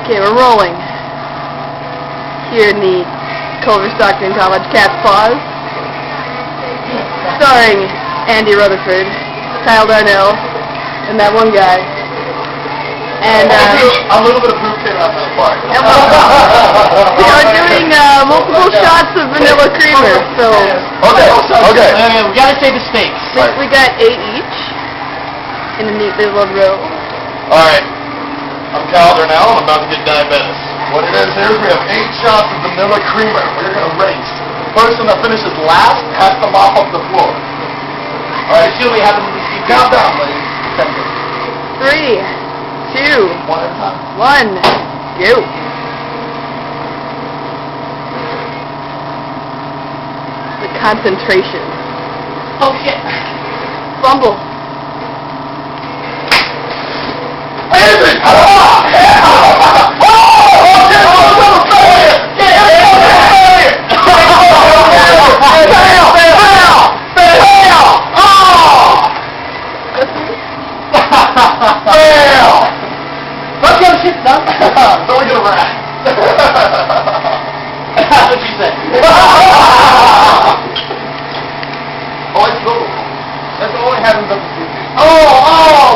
Okay, we're rolling. Here in the Culver Stockton College Cat's Paws. Starring Andy Rutherford, Kyle Darnell, and that one guy. And a little bit of boot came out that part. We are doing multiple shots of vanilla creamer, so Okay. We gotta say the stakes. we got 8 each in a neat little row. Alright. I'm Cal Darnell, and I'm about to get diabetes. What it is here is we have 8 shots of vanilla creamer. We're going to race. The person that finishes last has to mop up the floor. Alright, Should we have them receive count down, ladies. 3, 2, One at a time. 1, go. The concentration. Oh shit. Fumble. Let's go shit done. Don't get a rat. That's what you said. Oh, it's little. That's only happens up to 2 feet.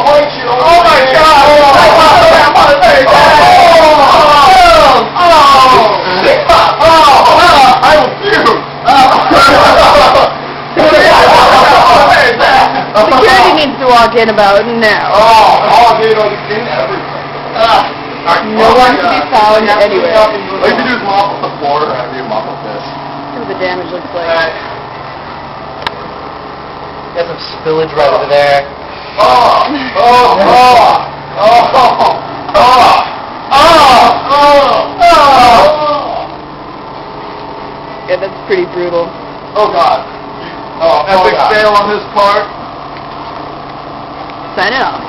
White shit. Oh my god. I will puke. Security needs to walk in about now. Dude, in everything. No one to be found anywhere. All you can do is mop up the floor after you mop up this. See what the damage looks like. Got some spillage right over there. Yeah, that's pretty brutal. Oh god. Epic fail on his part. Sign it off.